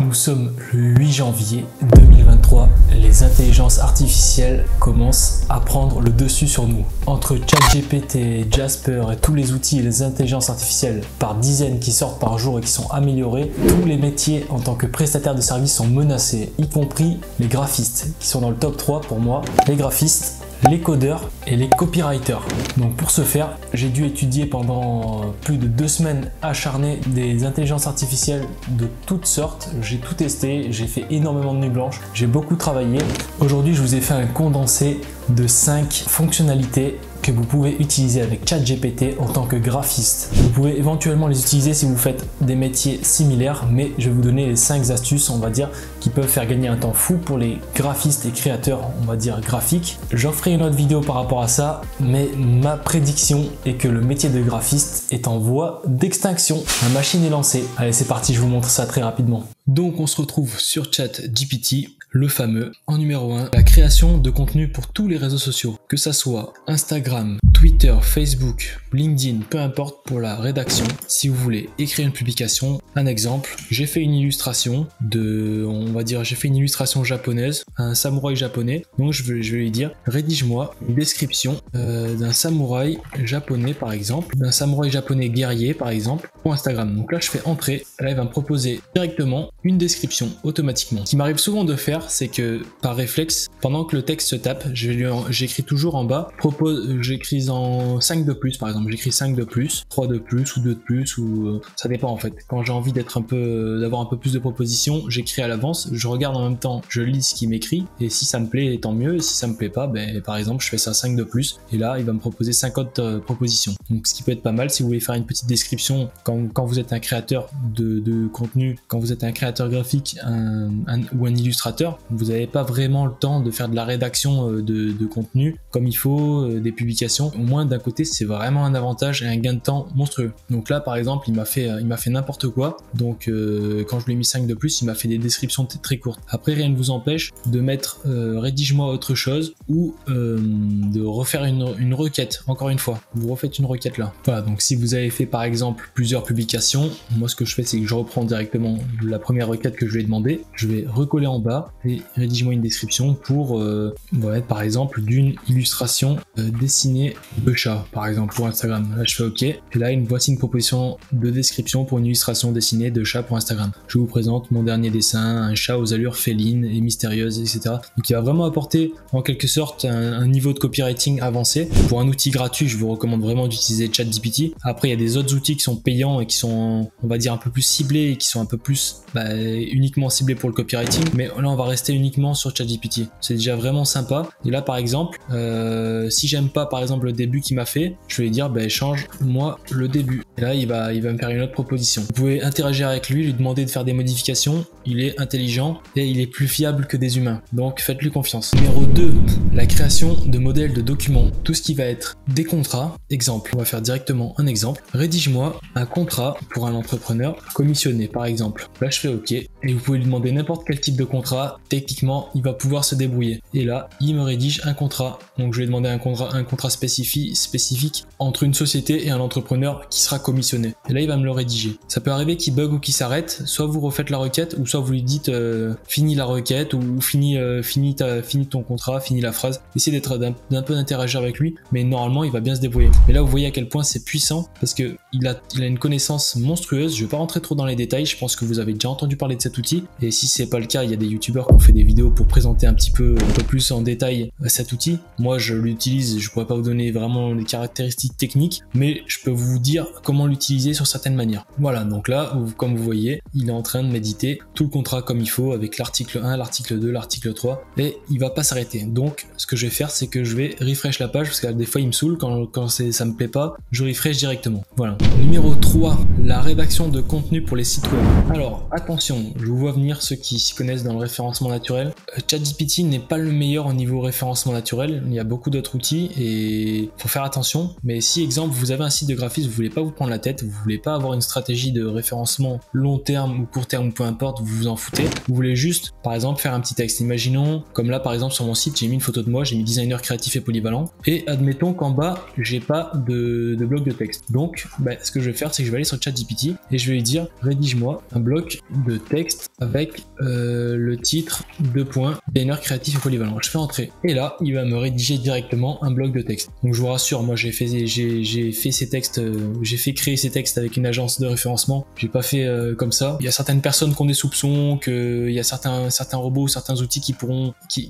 Nous sommes le 8 janvier 2023, les intelligences artificielles commencent à prendre le dessus sur nous. Entre ChatGPT, Jasper et tous les outils et les intelligences artificielles par dizaines qui sortent par jour et qui sont améliorés, tous les métiers en tant que prestataires de services sont menacés, y compris les graphistes qui sont dans le top 3 pour moi, les graphistes, les codeurs et les copywriters. Donc pour ce faire, j'ai dû étudier pendant plus de 2 semaines acharnées des intelligences artificielles de toutes sortes. J'ai tout testé, j'ai fait énormément de nuits blanches, j'ai beaucoup travaillé. Aujourd'hui, je vous ai fait un condensé de 5 fonctionnalités que vous pouvez utiliser avec ChatGPT en tant que graphiste. Vous pouvez éventuellement les utiliser si vous faites des métiers similaires, mais je vais vous donner les 5 astuces, on va dire, qui peuvent faire gagner un temps fou pour les graphistes et créateurs, on va dire, graphiques. J'en ferai une autre vidéo par rapport à ça, mais ma prédiction est que le métier de graphiste est en voie d'extinction. La machine est lancée. Allez, c'est parti, je vous montre ça très rapidement. Donc on se retrouve sur ChatGPT, le fameux. En numéro 1, la création de contenu pour tous les réseaux sociaux, que ça soit Instagram, Twitter, Facebook, LinkedIn, peu importe, pour la rédaction. Si vous voulez écrire une publication, un exemple, j'ai fait une illustration j'ai fait une illustration japonaise, un samouraï japonais. Donc je vais lui dire, rédige-moi une description d'un samouraï japonais par exemple, d'un samouraï japonais guerrier par exemple, pour Instagram. Donc là je fais entrée, là il va me proposer directement une description automatiquement. Ce qui m'arrive souvent de faire, c'est que par réflexe, pendant que le texte se tape, j'écris toujours en bas, j'écris en 5 de plus par exemple, j'écris 5 de plus, 3 de plus ou 2 de plus, ou ça dépend en fait. Quand j'ai envie d'avoir un peu plus de propositions, j'écris à l'avance, je regarde en même temps, je lis ce qu'il m'écrit, et si ça me plaît, tant mieux, et si ça me plaît pas, par exemple, je fais ça 5 de plus, et là, il va me proposer 50 propositions. Donc ce qui peut être pas mal si vous voulez faire une petite description quand vous êtes un créateur de contenu, quand vous êtes un créateur graphique ou un illustrateur, vous n'avez pas vraiment le temps de faire de la rédaction de contenu comme il faut, des publications. Au moins d'un côté, c'est vraiment un avantage et un gain de temps monstrueux. Donc là, par exemple, il m'a fait n'importe quoi. Donc quand je lui ai mis 5 de plus, il m'a fait des descriptions très courtes. Après, rien ne vous empêche de mettre rédige-moi autre chose ou de refaire une requête. Encore une fois, vous refaites une requête là. Voilà, donc si vous avez fait par exemple plusieurs publications, moi ce que je fais, c'est que je reprends directement la première requête que je lui ai demandé. Je vais recoller en bas et rédige-moi une description pour par exemple d'une illustration dessinée de chat, par exemple pour Instagram. Là, je fais OK. Et là, voici une proposition de description pour une illustration dessinée de chat pour Instagram. Je vous présente mon dernier dessin, un chat aux allures félines et mystérieuses, etc. Donc il va vraiment apporter en quelque sorte un niveau de copywriting avancé. Pour un outil gratuit, je vous recommande vraiment d'utiliser ChatGPT. Après, il y a des autres outils qui sont payants et qui sont, on va dire, un peu plus ciblés et qui sont un peu plus uniquement ciblés pour le copywriting. Mais là, on va rester uniquement sur ChatGPT. C'est déjà vraiment sympa. Et là, par exemple, si j'aime pas, par exemple, le début qu'il m'a fait, je vais lui dire, change-moi le début. Et là, il va me faire une autre proposition. Vous pouvez interagir avec lui demander de faire des modifications. Il est intelligent et il est plus fiable que des humains. Donc, faites-lui confiance. Numéro 2, la création de modèles de documents. Tout ce qui va être des contrats. Exemple, on va faire directement un exemple. Rédige-moi un contrat pour un entrepreneur commissionné, par exemple. Là, je fais OK. Et vous pouvez lui demander n'importe quel type de contrat. Techniquement, il va pouvoir se débrouiller. Et là, il me rédige un contrat. Donc, je vais demander un contrat spécifique entre une société et un entrepreneur qui sera commissionné. Et là, il va me le rédiger. Ça peut arriver qu'il bug ou qu'il s'arrête. Soit vous refaites la requête, ou soit vous lui dites finis la requête, ou finis ton contrat, finis la phrase. Essayez d'un peu d'interagir avec lui, mais normalement, il va bien se débrouiller. Mais là, vous voyez à quel point c'est puissant, parce que il a une connaissance monstrueuse. Je vais pas rentrer trop dans les détails. Je pense que vous avez déjà entendu parler de cet outil. Et si c'est pas le cas, il y a des youtubeurs qui ont fait des vidéos pour présenter un peu plus en détail cet outil. Moi, je l'utilise. Je pourrais pas vous donner vraiment les caractéristiques techniques, mais je peux vous dire comment l'utiliser sur certaines manières. Voilà, donc là, comme vous voyez, il est en train de méditer tout le contrat comme il faut avec l'article 1, l'article 2, l'article 3 et il va pas s'arrêter. Donc, ce que je vais faire, c'est que je vais refresh la page parce que des fois, il me saoule quand ça me plaît pas, je refresh directement. Voilà. Numéro 3, la rédaction de contenu pour les sites web. Alors, attention, je vous vois venir ceux qui s'y connaissent dans le référencement naturel. ChatGPT n'est pas le meilleur au niveau référencement naturel. Il y a beaucoup d'autres outils et faut faire attention. Mais si, exemple, vous avez un site de graphisme, vous voulez pas vous prendre prendre la tête, vous voulez pas avoir une stratégie de référencement long terme ou court terme ou peu importe, vous vous en foutez. Vous voulez juste, par exemple, faire un petit texte. Imaginons, comme là par exemple sur mon site, j'ai mis une photo de moi, j'ai mis designer créatif et polyvalent. Et admettons qu'en bas, j'ai pas de bloc de texte. Donc, ce que je vais faire, c'est que je vais aller sur ChatGPT et je vais lui dire, rédige-moi un bloc de texte avec le titre designer créatif et polyvalent. Je fais entrer. Et là, il va me rédiger directement un bloc de texte. Donc je vous rassure, moi j'ai fait ces textes, j'ai fait créer ces textes avec une agence de référencement. J'ai pas fait comme ça. Il y a certaines personnes qui ont des soupçons, qu'il y a certains robots, certains outils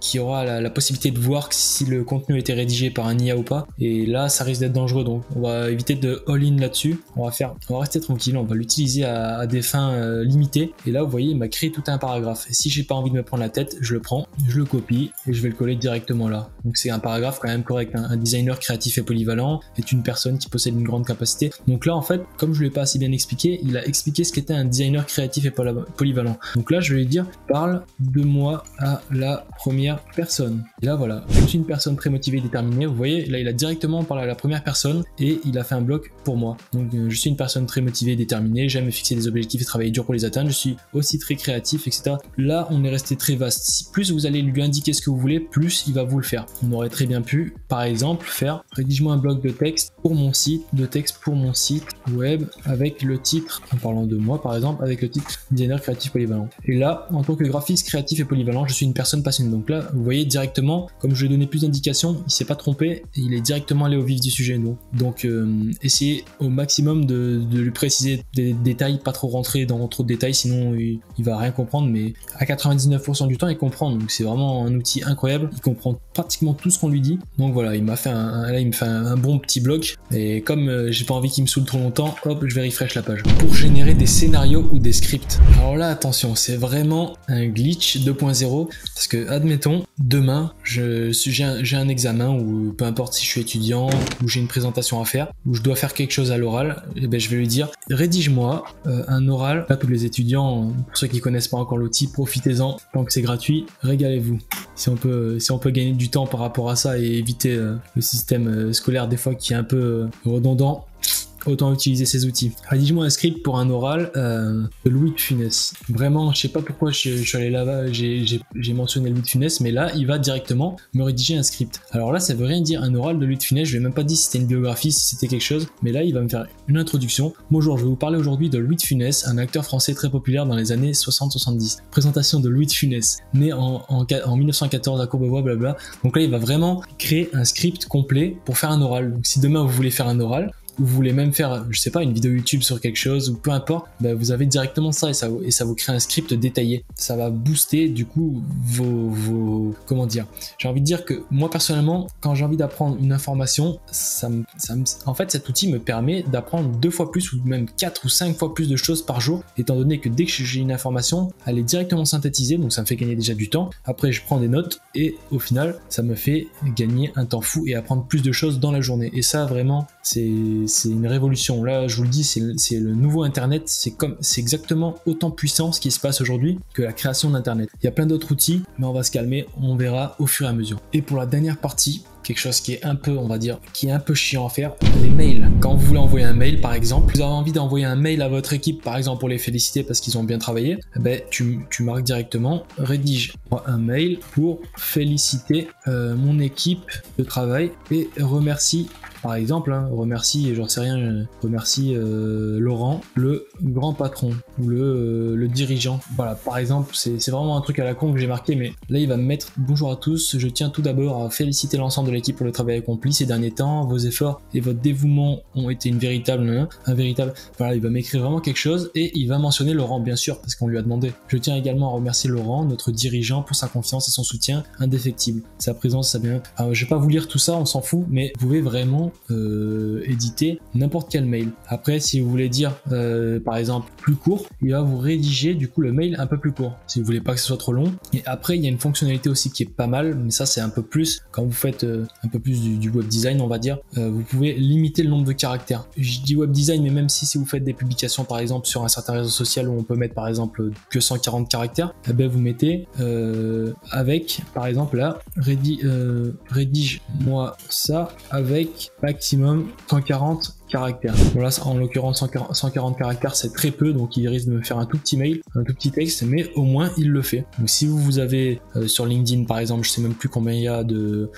qui aura la possibilité de voir si le contenu a été rédigé par un IA ou pas. Et là, ça risque d'être dangereux. Donc on va éviter de all-in là-dessus. On va rester tranquille. On va l'utiliser à des fins limitées. Et là, vous voyez, il m'a créé tout un paragraphe. Et si j'ai pas envie de me prendre la tête, je le prends, je le copie et je vais le coller directement là. Donc c'est un paragraphe quand même correct. Un designer créatif et polyvalent est une personne qui possède une grande capacité. Donc là, en fait, comme je ne l'ai pas assez bien expliqué, il a expliqué ce qu'était un designer créatif et polyvalent. Donc là, je vais lui dire, parle de moi à la première personne. Et là, voilà, je suis une personne très motivée et déterminée. Vous voyez, là, il a directement parlé à la première personne et il a fait un bloc pour moi. Donc je suis une personne très motivée et déterminée, j'aime me fixer des objectifs et travailler dur pour les atteindre, je suis aussi très créatif, etc. Là, on est resté très vaste. Si plus vous allez lui indiquer ce que vous voulez, plus il va vous le faire. On aurait très bien pu, par exemple, faire rédige-moi un bloc de texte pour mon site, web avec le titre, en parlant de moi par exemple, avec le titre designer créatif polyvalent. Et là, en tant que graphiste créatif et polyvalent, je suis une personne passionnée. Donc là, vous voyez directement, comme je lui ai donné plus d'indications, il s'est pas trompé et il est directement allé au vif du sujet. Donc essayez au maximum de lui préciser des détails, pas trop rentrer dans trop de détails, sinon il va rien comprendre, mais à 99% du temps il comprend. Donc c'est vraiment un outil incroyable, il comprend pratiquement tout ce qu'on lui dit. Donc voilà, il m'a fait un bon petit bloc, et comme j'ai pas envie qu'il me saoule trop longtemps, hop, je vais refresh la page. Pour générer des scénarios ou des scripts, alors là attention, c'est vraiment un glitch 2.0, parce que admettons demain j'ai un examen, ou peu importe si je suis étudiant ou j'ai une présentation à faire, ou je dois faire quelque chose à l'oral, et je vais lui dire rédige-moi un oral. Là, tous les étudiants, pour ceux qui connaissent pas encore l'outil, profitez-en tant que c'est gratuit, régalez-vous. Si on peut gagner du temps par rapport à ça et éviter le système scolaire des fois qui est un peu redondant, autant utiliser ces outils. Rédige-moi un script pour un oral de Louis de Funès. Vraiment, je sais pas pourquoi je suis allé là-bas, j'ai mentionné Louis de Funès, mais là, il va directement me rédiger un script. Alors là, ça veut rien dire un oral de Louis de Funès, je vais même pas dire si c'était une biographie, si c'était quelque chose, mais là, il va me faire une introduction. Bonjour, je vais vous parler aujourd'hui de Louis de Funès, un acteur français très populaire dans les années 60-70. Présentation de Louis de Funès, né en 1914 à Courbevoie, blabla. Donc là, il va vraiment créer un script complet pour faire un oral. Donc si demain vous voulez faire un oral, ou vous voulez même faire, je sais pas, une vidéo YouTube sur quelque chose, ou peu importe, vous avez directement ça, et ça vous crée un script détaillé. Ça va booster du coup vos comment dire, j'ai envie de dire que moi personnellement, quand j'ai envie d'apprendre une information, en fait cet outil me permet d'apprendre 2 fois plus, ou même 4 ou 5 fois plus de choses par jour, étant donné que dès que j'ai une information, elle est directement synthétisée, donc ça me fait gagner déjà du temps. Après je prends des notes, et au final ça me fait gagner un temps fou et apprendre plus de choses dans la journée. Et ça vraiment, c'est une révolution. Là, je vous le dis, c'est le nouveau Internet. C'est exactement autant puissant ce qui se passe aujourd'hui que la création d'Internet. Il y a plein d'autres outils, mais on va se calmer. On verra au fur et à mesure. Et pour la dernière partie, quelque chose qui est un peu, on va dire, qui est un peu chiant à faire, les mails. Quand vous voulez envoyer un mail, par exemple, vous avez envie d'envoyer un mail à votre équipe, par exemple, pour les féliciter parce qu'ils ont bien travaillé, tu marques directement, rédige un mail pour féliciter mon équipe de travail et remercie. Par exemple, remercie, j'en sais rien, remercie Laurent, le grand patron, ou le dirigeant. Voilà, par exemple, c'est vraiment un truc à la con que j'ai marqué, mais là, il va me mettre « Bonjour à tous, je tiens tout d'abord à féliciter l'ensemble de l'équipe pour le travail accompli ces derniers temps. Vos efforts et votre dévouement ont été un véritable... » Voilà, il va m'écrire vraiment quelque chose, et il va mentionner Laurent, bien sûr, parce qu'on lui a demandé. Je tiens également à remercier Laurent, notre dirigeant, pour sa confiance et son soutien indéfectible. Sa présence, ça vient... Alors, je vais pas vous lire tout ça, on s'en fout, mais vous pouvez vraiment éditer n'importe quel mail. Après, si vous voulez dire par exemple plus court, il va vous rédiger du coup le mail un peu plus court si vous voulez pas que ce soit trop long. Et après, il y a une fonctionnalité aussi qui est pas mal, mais ça c'est un peu plus quand vous faites un peu plus du web design, on va dire, vous pouvez limiter le nombre caractères. Je dis web design, mais même si vous faites des publications par exemple sur un certain réseau social où on peut mettre par exemple que 140 caractères, eh ben vous mettez avec par exemple là, rédige-moi ça avec maximum 140 caractères. Bon là, en l'occurrence 140 caractères c'est très peu, donc il risque de me faire un tout petit mail, un tout petit texte, mais au moins il le fait. Donc si vous avez sur LinkedIn par exemple, je sais même plus combien il y a de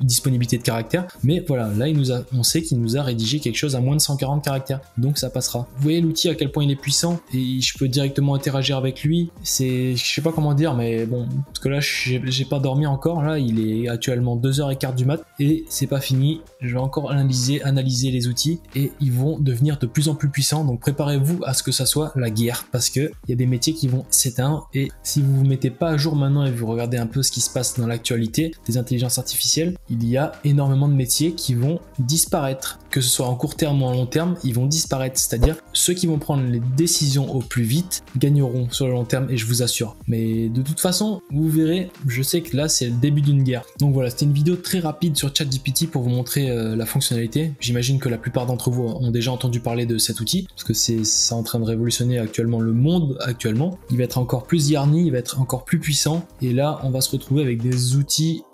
disponibilité de caractères, mais voilà, là on sait qu'il nous a rédigé quelque chose à moins de 140 caractères, donc ça passera. Vous voyez l'outil à quel point il est puissant, et je peux directement interagir avec lui. Je sais pas comment dire, mais bon, parce que là j'ai pas dormi encore, là il est actuellement 2h15 du mat et c'est pas fini. Je vais encore analyser les outils et ils vont devenir de plus en plus puissants, donc préparez-vous à ce que ça soit la guerre, parce que il y a des métiers qui vont s'éteindre, et si vous vous mettez pas à jour maintenant et vous regardez un peu ce qui se passe dans l'actualité des intelligences artificielles, il y a énormément de métiers qui vont disparaître, que ce soit en court terme ou en long terme, ils vont disparaître, c'est-à-dire ceux qui vont prendre les décisions au plus vite gagneront sur le long terme, et je vous assure. Mais de toute façon, vous verrez, je sais que là c'est le début d'une guerre. Donc voilà, c'était une vidéo très rapide sur ChatGPT pour vous montrer la fonctionnalité. J'imagine que la plupart d'entre vous ont déjà entendu parler de cet outil, parce que c'est en train de révolutionner actuellement le monde actuellement. Il va être encore plus garni, il va être encore plus puissant, et là on va se retrouver avec des outils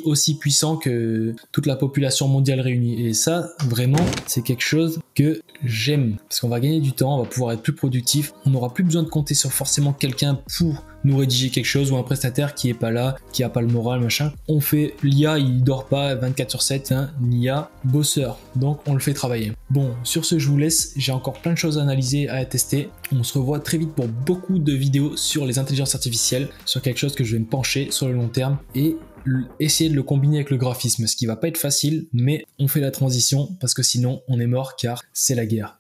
aussi puissants que toute la population mondiale réunie. Et ça, vraiment, c'est quelque chose que j'aime, parce qu'on va gagner du temps, on va pouvoir être plus productif, on n'aura plus besoin de compter sur forcément quelqu'un pour nous rédiger quelque chose, ou un prestataire qui est pas là, qui a pas le moral, machin. On fait, l'IA il dort pas 24/7, hein, l'IA bosseur, donc on le fait travailler. Bon, sur ce je vous laisse, j'ai encore plein de choses à analyser, à tester. On se revoit très vite pour beaucoup de vidéos sur les intelligences artificielles, sur quelque chose que je vais me pencher sur le long terme, et essayer de le combiner avec le graphisme, ce qui va pas être facile, mais on fait la transition parce que sinon on est mort, car c'est la guerre.